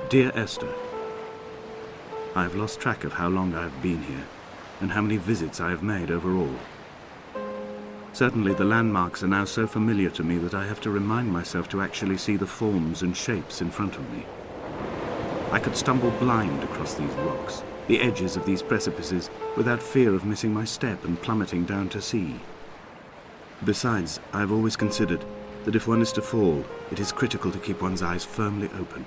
Dear Esther, I have lost track of how long I have been here, and how many visits I have made overall. Certainly the landmarks are now so familiar to me that I have to remind myself to actually see the forms and shapes in front of me. I could stumble blind across these rocks, the edges of these precipices, without fear of missing my step and plummeting down to sea. Besides, I have always considered that if one is to fall, it is critical to keep one's eyes firmly open.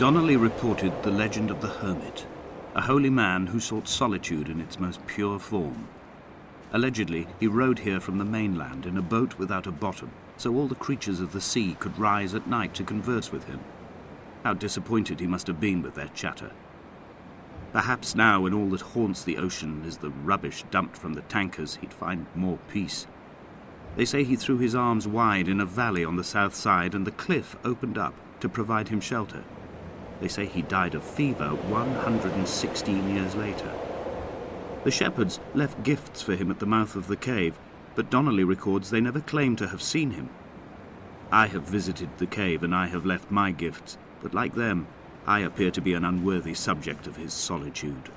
Donnelly reported the legend of the hermit, a holy man who sought solitude in its most pure form. Allegedly, he rode here from the mainland in a boat without a bottom, so all the creatures of the sea could rise at night to converse with him. How disappointed he must have been with their chatter. Perhaps now, when all that haunts the ocean is the rubbish dumped from the tankers, he'd find more peace. They say he threw his arms wide in a valley on the south side, and the cliff opened up to provide him shelter. They say he died of fever 116 years later. The shepherds left gifts for him at the mouth of the cave, but Donnelly records they never claimed to have seen him. I have visited the cave and I have left my gifts, but like them, I appear to be an unworthy subject of his solitude.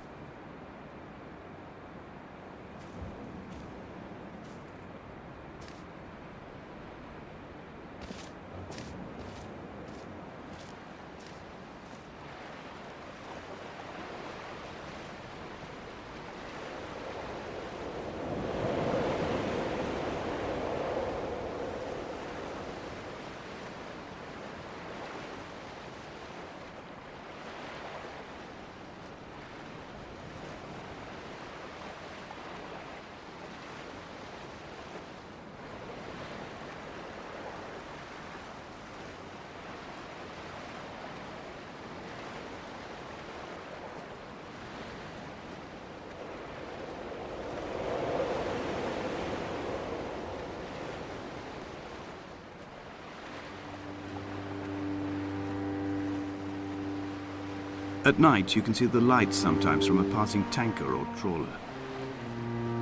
At night, you can see the lights sometimes from a passing tanker or trawler.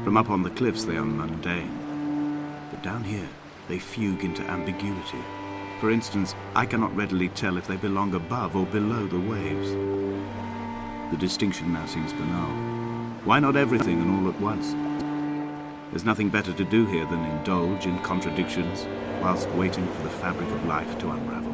From up on the cliffs, they are mundane. But down here, they fugue into ambiguity. For instance, I cannot readily tell if they belong above or below the waves. The distinction now seems banal. Why not everything and all at once? There's nothing better to do here than indulge in contradictions whilst waiting for the fabric of life to unravel.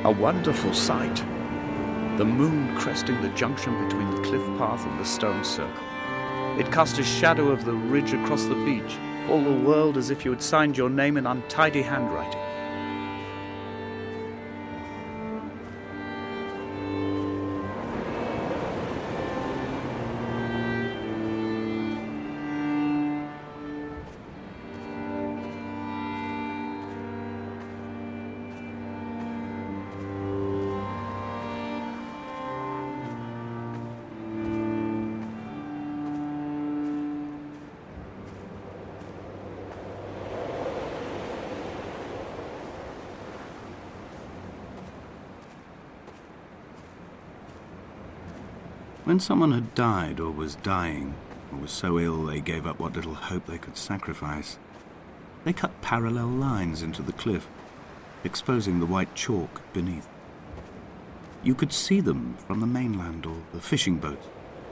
A wonderful sight. The moon cresting the junction between the cliff path and the stone circle. It cast a shadow of the ridge across the beach, all the world as if you had signed your name in untidy handwriting. When someone had died or was dying, or was so ill they gave up what little hope they could sacrifice, they cut parallel lines into the cliff, exposing the white chalk beneath. You could see them from the mainland or the fishing boat,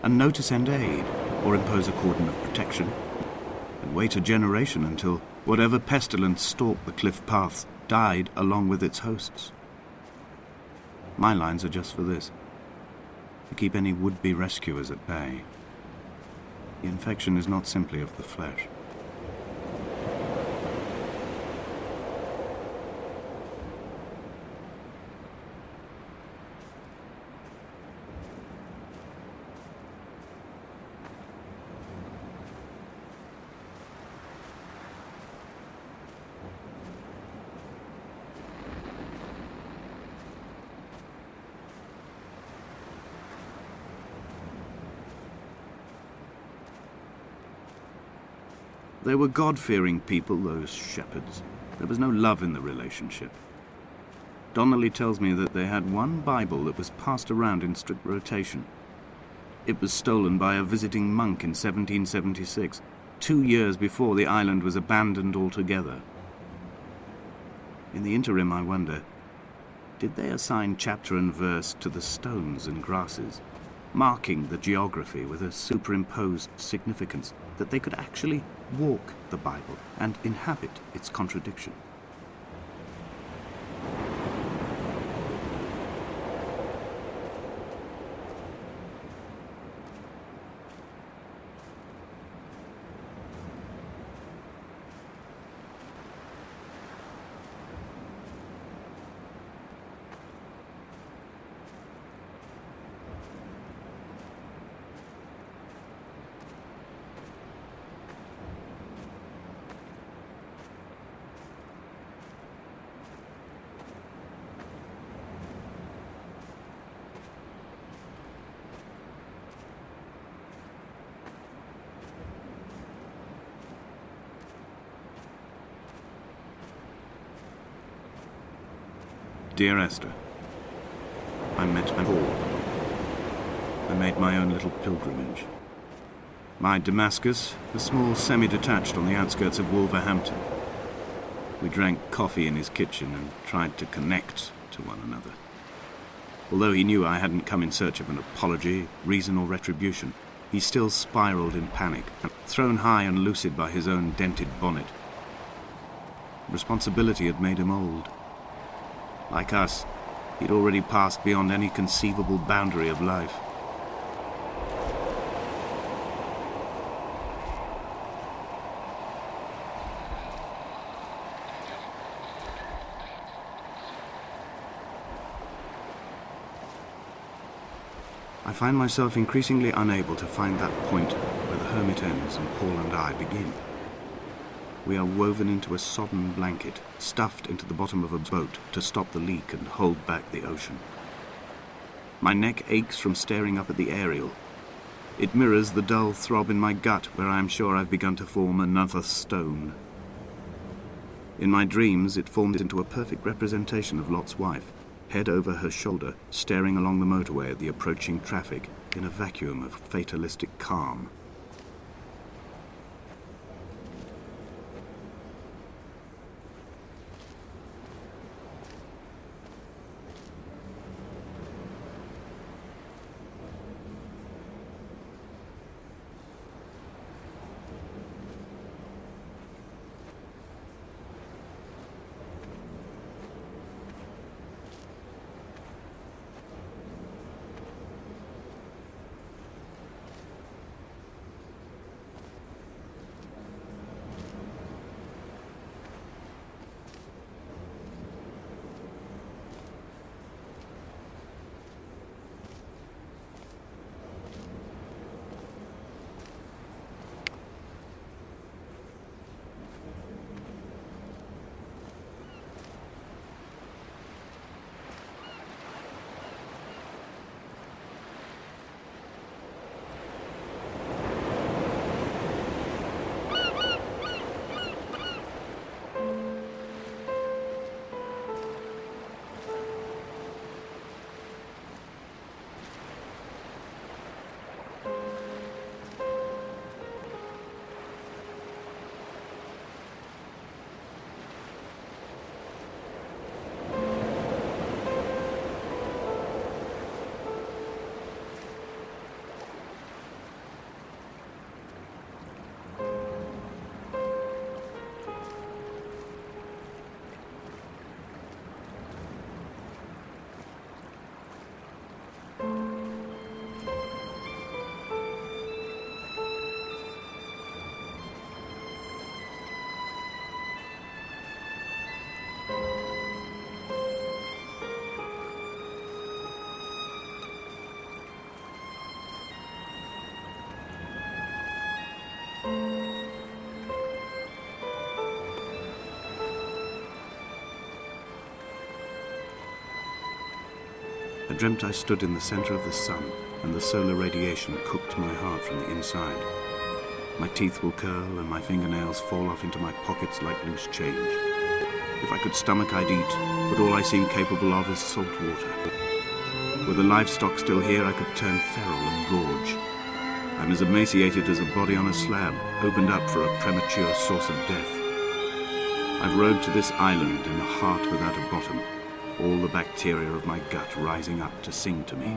and know to send aid or impose a cordon of protection, and wait a generation until whatever pestilence stalked the cliff paths died along with its hosts. My lines are just for this, to keep any would-be rescuers at bay. The infection is not simply of the flesh. They were God-fearing people, those shepherds. There was no love in the relationship. Donnelly tells me that they had one Bible that was passed around in strict rotation. It was stolen by a visiting monk in 1776, 2 years before the island was abandoned altogether. In the interim, I wonder, did they assign chapter and verse to the stones and grasses, marking the geography with a superimposed significance, that they could actually walk the Bible and inhabit its contradiction? Dear Esther, I met my Paul. I made my own little pilgrimage. My Damascus, a small semi-detached on the outskirts of Wolverhampton. We drank coffee in his kitchen and tried to connect to one another. Although he knew I hadn't come in search of an apology, reason or retribution, he still spiraled in panic, thrown high and lucid by his own dented bonnet. Responsibility had made him old. Like us, He'd already passed beyond any conceivable boundary of life. I find myself increasingly unable to find that point where the hermit ends and Paul and I begin. We are woven into a sodden blanket, stuffed into the bottom of a boat to stop the leak and hold back the ocean. My neck aches from staring up at the aerial. It mirrors the dull throb in my gut where I am sure I've begun to form another stone. In my dreams, it formed into a perfect representation of Lot's wife, head over her shoulder, staring along the motorway at the approaching traffic in a vacuum of fatalistic calm. I dreamt I stood in the center of the sun, and the solar radiation cooked my heart from the inside. My teeth will curl, and my fingernails fall off into my pockets like loose change. If I could stomach, I'd eat, but all I seem capable of is salt water. Were the livestock still here, I could turn feral and gorge. I'm as emaciated as a body on a slab, opened up for a premature source of death. I've rowed to this island in a heart without a bottom, all the bacteria of my gut rising up to sing to me.